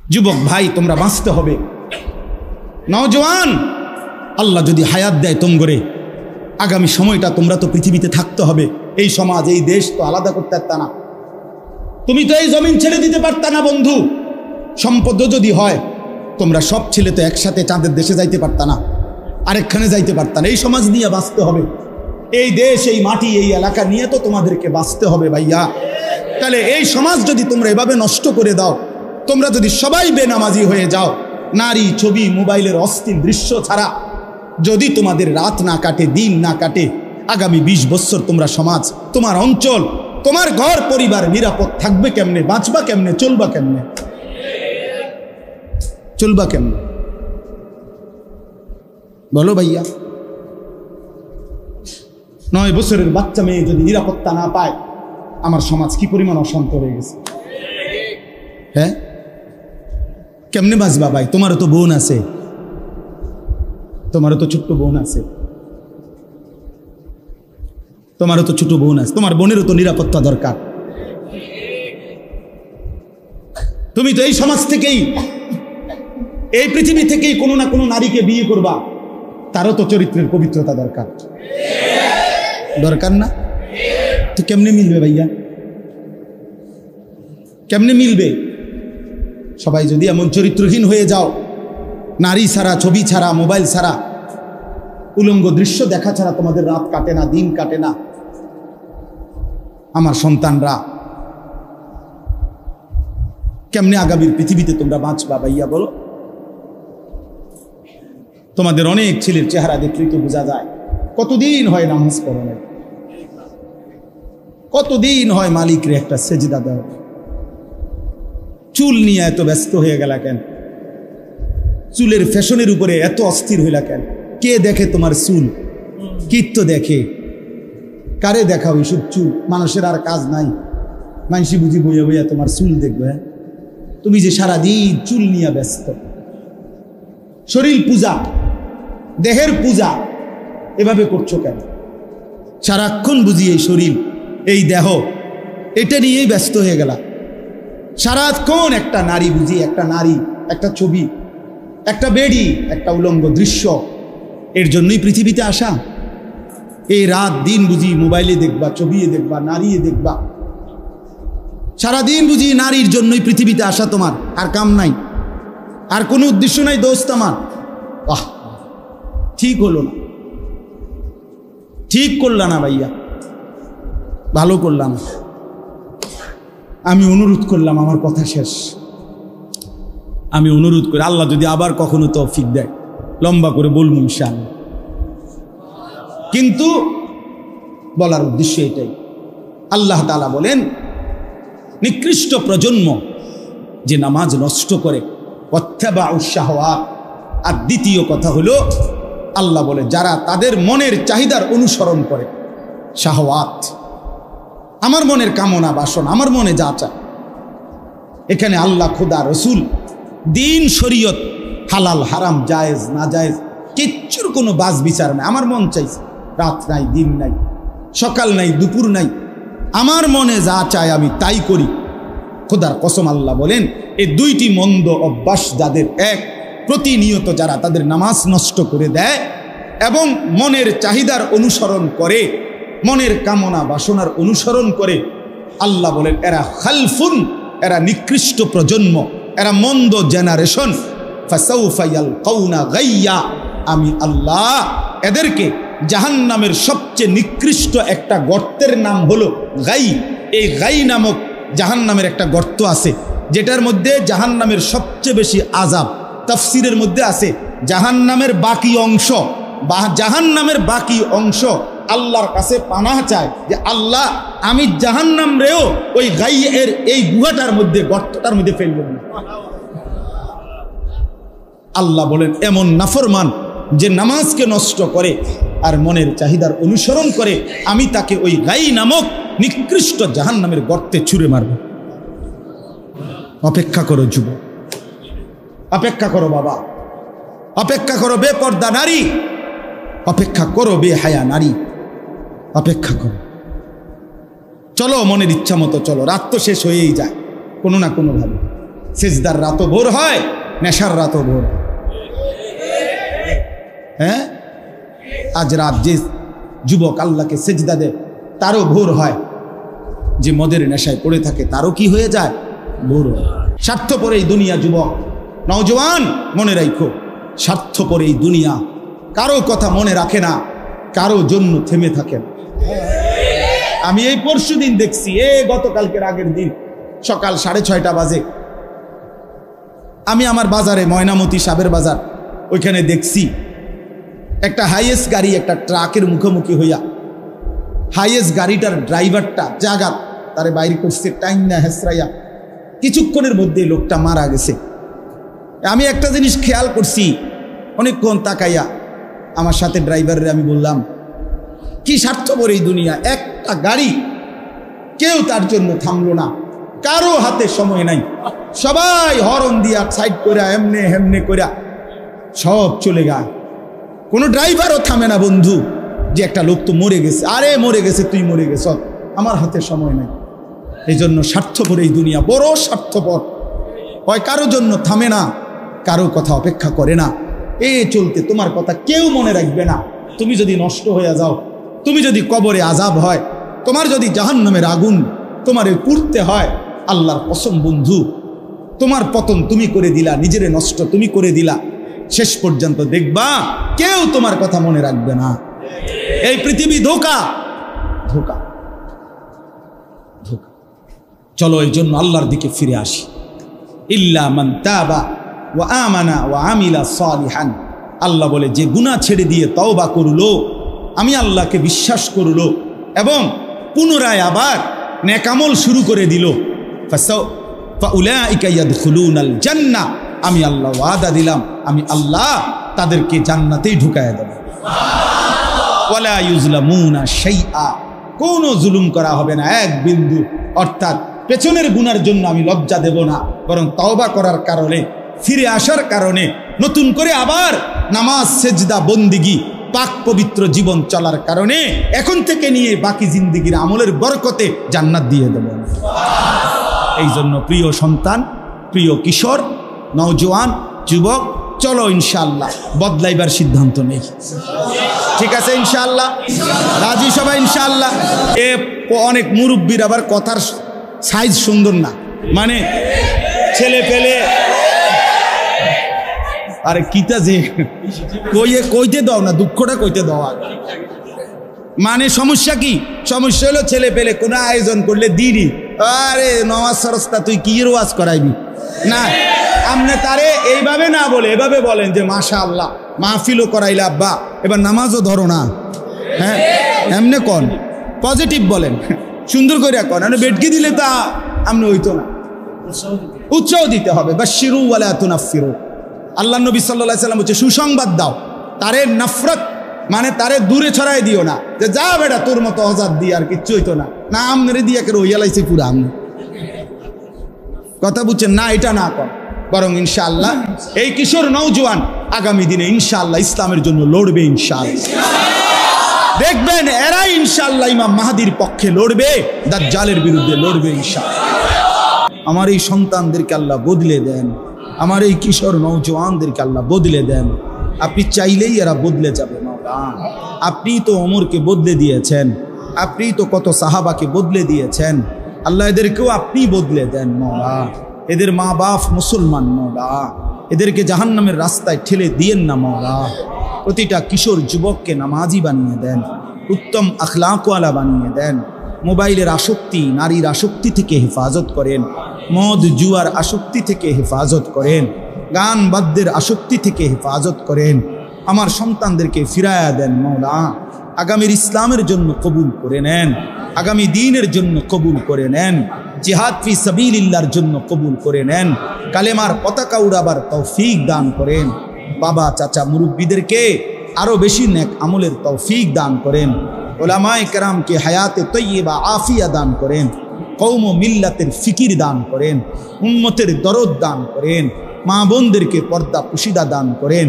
যুবক ভাই, তোমরা বাঁচতে হবে। নওজওয়ান, আল্লাহ যদি হায়াত দেয় তোমগরে, আগামী সময়টা তোমরা তো পৃথিবীতে থাকতে হবে। এই সমাজ, এই দেশ তো আলাদা করতে পারতা না। তুমি তো এই জমিন ছেড়ে দিতে পারতা না বন্ধু। সম্পদ যদি হয়, তোমরা সব ছেলে তো একসাথে চাঁদের দেশে যাইতে পারতা না, আরেকখানে যাইতে পারতা না। এই সমাজ নিয়ে বাঁচতে হবে। এই দেশ, এই মাটি, এই এলাকা নিয়ে তো তোমাদেরকে বাঁচতে হবে ভাইয়া। তাহলে এই সমাজ যদি তোমরা এভাবে নষ্ট করে দাও, তোমরা যদি সবাই বেনামাজি হয়ে যাও, নারী, ছবি, মোবাইলের অস্থির দৃশ্য ছাড়া যদি তোমাদের রাত না কাটে, দিন না কাটে, আগামী 20 বছর তোমরা সমাজ, তোমার অঞ্চল, তোমার ঘর পরিবার নিরাপদ থাকবে কেমনে? বাঁচবা কেমনে? চলবা কেমনে? চলবা কেমনে বলো ভাইয়া? 9 বছরের বাচ্চা মেয়ে যদি নিরাপত্তা না পায়, আমার সমাজ কি পরিমাণ অশান্ত হয়ে গেছে। হ্যাঁ, কেমনে বাঁচবা ভাই? তোমারও তো বোন আছে, তোমারও তো ছোট্ট বোন আছে, তোমারও তো ছোট বোন আছে, তোমার বোনেরও তো নিরাপত্তা দরকার। তুমি তো এই সমাজ থেকেই, এই পৃথিবী থেকেই কোনো না কোনো নারীকে বিয়ে করবা, তারও তো চরিত্রের পবিত্রতা দরকার, দরকার না? তো কেমনে মিলবে ভাইয়া? কেমনে মিলবে? সবাই যদি এমন চরিত্রহীন হয়ে যাও, নারী ছাড়া, ছবি ছাড়া, মোবাইল ছাড়া, উলঙ্গ দৃশ্য দেখা ছাড়া তোমাদের রাত কাটে না, দিন কাটে না, আমার সন্তানরা কেমনে আগামীর পৃথিবীতে তোমরা বাঁচবা ভাইয়া বলো? তোমাদের অনেক ছেলের চেহারা দেখলেই তো বোঝা যায় কতদিন হয় নামাজ পড়ো নাই, কতদিন হয় মালিকরে একটা সেজদা দাও। চুল নিয়ে এত ব্যস্ত হয়ে গেলা কেন? চুলের ফ্যাশনের উপরে এত অস্থির হইলা কেন? কে দেখে তোমার চুল? কীর্ত দেখে? কারে দেখাও এইসব চুল? মানুষের আর কাজ নাই, মানুষই বুঝি বইয়া বইয়া তোমার চুল দেখবে। তুমি যে সারাদিন চুল নিয়ে ব্যস্ত, শরীর পূজা, দেহের পূজা এভাবে করছো কেন? সারাক্ষণ বুঝি এই শরীর, এই দেহ, এটা নিয়েই ব্যস্ত হয়ে গেলা। সারাক্ষণ একটা নারী বুঝি, একটা নারী, একটা ছবি, একটা বেডি, একটা উলঙ্গ দৃশ্য, এর জন্যই পৃথিবীতে আসা। এই রাত দিন বুঝি মোবাইলে দেখবা, ছবি দেখবা, নারী দেখবা, সারাদিন বুঝি নারীর জন্যই পৃথিবীতে আসা। তোমার আর কাম নাই, আর কোনো উদ্দেশ্য নাই দোস্ত আমার। বাহ, ঠিক হলো না, ঠিক করলা না ভাইয়া, ভালো করলাম। আমি অনুরোধ করলাম, আমার কথা শেষ। আমি অনুরোধ করি, আল্লাহ যদি আবার কখনো তৌফিক দেয়, লম্বা করে বলবো ইনশাআল্লাহ। কিন্তু বলার উদ্দেশ্য এটাই, আল্লাহ তাআলা বলেন নিকৃষ্ট প্রজন্ম যে নামাজ নষ্ট করে, ওয়াত্তাবাউশ শাহওয়াত। আর দ্বিতীয় কথা হলো, আল্লাহ বলে যারা তাদের মনের চাহিদার অনুসরণ করে, শাহওয়াত, আমার মনের কামনা বাসনা, আমার মনে যা চায়। এখানে আল্লাহ, খোদা, রসুল, দিন, শরীয়ত, হালাল হারাম, জায়েজ না জায়েজ, কিচ্ছুর কোনো বাজ বিচার নাই। আমার মন চাইছে, রাত নাই, দিন নাই, সকাল নাই, দুপুর নাই, আমার মনে যা চায় আমি তাই করি। খোদার কসম আল্লাহ বলেন, এই দুইটি মন্দ অভ্যাস যাদের, এক, প্রতিনিয়ত যারা তাদের নামাজ নষ্ট করে দেয় এবং মনের চাহিদার অনুসরণ করে, মনের কামনা বাসনার অনুসরণ করে, আল্লাহ বলেন এরা খালফুন, এরা নিকৃষ্ট প্রজন্ম, এরা মন্দ জেনারেশন। ফাসাউফা ইয়ালকাউনা গাইয়া, আমি আল্লাহ এদেরকে জাহান্নামের সবচেয়ে নিকৃষ্ট একটা গর্তের নাম হলো গাই। এই গাই নামক জাহান্নামের একটা গর্ত আছে, যেটার মধ্যে জাহান্নামের সবচেয়ে বেশি আযাব। তাফসীরের মধ্যে আছে জাহান্নামের বাকি অংশ, বা জাহান্নামের বাকি অংশ আল্লাহর কাছে পানাহ চায় যে আল্লাহ, আমি জাহান্নাম রেও ওই গাইয়ের এই গুহাটার মধ্যে, গর্তটার মধ্যে ফেলবেন না। আল্লাহ বলেন এমন নাফরমান যে নামাজকে নষ্ট করে আর মনের চাহিদার অনুসরণ করে, আমি তাকে ওই গাই নামক নিকৃষ্ট জাহান্নামের গর্তে ছুঁড়ে মারব। অপেক্ষা করো যুবক, অপেক্ষা করো বাবা, অপেক্ষা করো বেপর্দা নারী, অপেক্ষা করো বেহায়া নারী, অপেক্ষা করো। চলো মনের ইচ্ছা মতো চলো, রাত তো শেষ হয়েই যায় কোনো না কোনোভাবে। সেজদার রাতও ভোর হয়, নেশার রাতও ভোর। হ্যাঁ, আজ রাত যে যুবক আল্লাহকে সেজদা দেয় তারও ভোর হয়, যে মদের নেশায় পড়ে থাকে তারও কি হয়ে যায়, ভোর হয়। স্বার্থপর এই দুনিয়া যুবক, নওজওয়ান মনে রাখো, স্বার্থপর এই দুনিয়া, কারো কথা মনে রাখে না, কারো জন্য থেমে থাকেন। আমি এই পরশুদিন দেখছি, গতকালকের আগের দিন সকাল 6:30 বাজে আমি আমার বাজারে, ময়নামতি সাবের বাজার, ওইখানে দেখছি একটা হাইয়েস্ট গাড়ি একটা ট্রাকের মুখোমুখি হইয়া, হাইয়েস্ট গাড়িটার ড্রাইভারটা জাগাত তারে বাইরে করছে টাইম না হেসরাইয়া, কিছুক্ষণের মধ্যে লোকটা মারা গেছে। আমি একটা জিনিস খেয়াল করছি, অনেকক্ষণ তাকাইয়া আমার সাথে ড্রাইভারের আমি বললাম, কি স্বার্থপর এই দুনিয়া, একটা গাড়ি কেউ তার জন্য থামলো না, কারো হাতে সময় নাই, সবাই হরন দিয়া সাইড করে এমনে হেমনে করে সব চলে যায়, কোনো ড্রাইভারও থামে না বন্ধু, যে একটা লোক তো মরে গেছে, আরে মরে গেছে, তুই মরে গেছ, আমার হাতে সময় নাই। এই জন্য স্বার্থপর এই দুনিয়া, বড় স্বার্থপর, হয় কারো জন্য থামে না, কারো কথা অপেক্ষা করে না, চলতে তোমার কথা কেউ মনে রাখবে না। তুমি যদি নষ্ট হয়ে যাও, তুমি যদি কবরে আযাব হয়, তোমার যদি জাহান্নামের আগুন তোমারে পুড়তে হয়, আল্লাহর কসম বন্ধু, তোমার পতন তুমি করে দিলা, নিজের নষ্ট তুমি করে দিলা, শেষ পর্যন্ত দেখবা কেউ তোমার কথা মনে রাখবে না। এই পৃথিবী ধোঁকা, ধোঁকা, ধোঁকা। চলো এই জন্য আল্লাহর দিকে ফিরে আসি। ইল্লা মান তাবা ওয়া আমানা ওয়া আমিলা সালিহান, আল্লাহ বলে যে গুনাহ ছেড়ে দিয়ে তওবা করলো, আমি আল্লাহকে বিশ্বাস করলো এবং পুনরায় আবার নেক আমল শুরু করে দিল, ফাউলাইকা ইয়াদখুলুনাল জান্নাহ, আমি আল্লাহ ওয়াদা দিলাম, আমি আল্লাহ তাদেরকে জান্নাতেই ঢুকায়া দেব। ওয়ালা ইউজলামুনা শাইআ, কোনো জুলুম করা হবে না এক বিন্দু, অর্থাৎ পেছনের গুনার জন্য আমি লজ্জা দেব না, বরং তওবা করার কারণে, ফিরে আসার কারণে, নতুন করে আবার নামাজ সেজদা বন্দিগি পাক পবিত্র জীবন চলার কারণে এখন থেকে নিয়ে বাকি জিন্দেগির আমলের বরকতে জান্নাত দিয়ে দেব। এই জন্য প্রিয় সন্তান, প্রিয় কিশোর, নওজোয়ান, যুবক, চলো ইনশাআল্লাহ বদলাইবার সিদ্ধান্ত নেই। ঠিক আছে ইনশাআল্লাহ, রাজি সবাই ইনশাআল্লাহ। অনেক মুরব্বীর আবার কথার সাইজ সুন্দর না, মানে ছেলে পেলে, আরে কিতা যে কইতে দাও না, দুঃখটা কইতে দাও। মানে সমস্যা কি, সমস্যা হলো ছেলে পেলে কোনো আয়োজন করলে দিনই, আরে নওয়াজ সরস্তা তুই কি ওয়াজ করাইবি না, আপনি তারে এইভাবে না বলে এভাবে বলেন যে মাশাআল্লাহ মাহফিলও করাইলে আব্বা, এবার নামাজও ধরো না, হ্যাঁ এমনি কন, পজিটিভ বলেন, সুন্দর করে কন, বেটকি দিলে তা আপনি হইতো না, উৎসাহ দিতে হবে। বাশশিরু ওয়ালা তুনাফফিরু, আল্লাহ নবী সাল্লাল্লাহু আলাইহি সাল্লাম বলছে সুসংবাদ দাও, তারে নফরত মানে তারে দূরে ছড়াই দিও না, যে যা বেটা তোর মতো অজাত দিয়ে আর কিচ্ছু হইতো না, না আমনে দিয়ে কেন হইয়ালাইছে পুরা আমনে, কথা বুঝছেন না, এটা না কর, বরং ইনশাআল্লাহ এই কিশোর নওজোয়ান আগামী দিনে ইনশাআল্লাহ ইসলামের জন্য লড়বে, ইনশাআল্লাহ দেখবেন এরাই ইনশাআল্লাহ ইমাম মাহদির পক্ষে লড়বে, দাজ্জালের বিরুদ্ধে লড়বে ইনশাআল্লাহ। আমার এই সন্তানদেরকে আল্লাহ বদলে দেন, আমার এই কিশোর নওজোয়ানদেরকে আল্লাহ বদলে দেন, আপনি চাইলেই এরা বদলে যাবে মাওলা। আপনি তো ওমরকে বদলে দিয়েছেন, আপনি তো কত সাহাবাকে বদলে দিয়েছেন, আল্লাহ এদেরকেও আপনি বদলে দেন মাওলা। এদের মা বাপ মুসলমান মাওলা, এদেরকে জাহান্নামের রাস্তায় ঠেলে দিয়েন না মাওলা। প্রতিটা কিশোর যুবককে নামাজি বানিয়ে দেন, উত্তম আখলাকওয়ালা বানিয়ে দেন, মোবাইলের আসক্তি, নারীর আসক্তি থেকে হেফাজত করেন, মদ জুয়ার আসক্তি থেকে হেফাজত করেন, গান বাদ্যের আসক্তি থেকে হেফাজত করেন। আমার সন্তানদেরকে ফিরায়া দেন মাওলা, আগামীর ইসলামের জন্য কবুল করে নেন, আগামী দিনের জন্য কবুল করে নেন, জিহাদ ফি সাবিলিল্লাহর জন্য কবুল করে নেন, কালেমার পতাকা উড়াবার তৌফিক দান করেন। বাবা চাচা মুরব্বীদেরকে আরো বেশি নেক আমলের তৌফিক দান করেন, উলামায়ে কেরামকে হায়াতে তৈয়বা আফিয়া দান করেন, কওম ও মিল্লাতের ফিকির দান করেন, উম্মতের দরদ দান করেন, মা বোনদেরকে পর্দা পুশিদা দান করেন।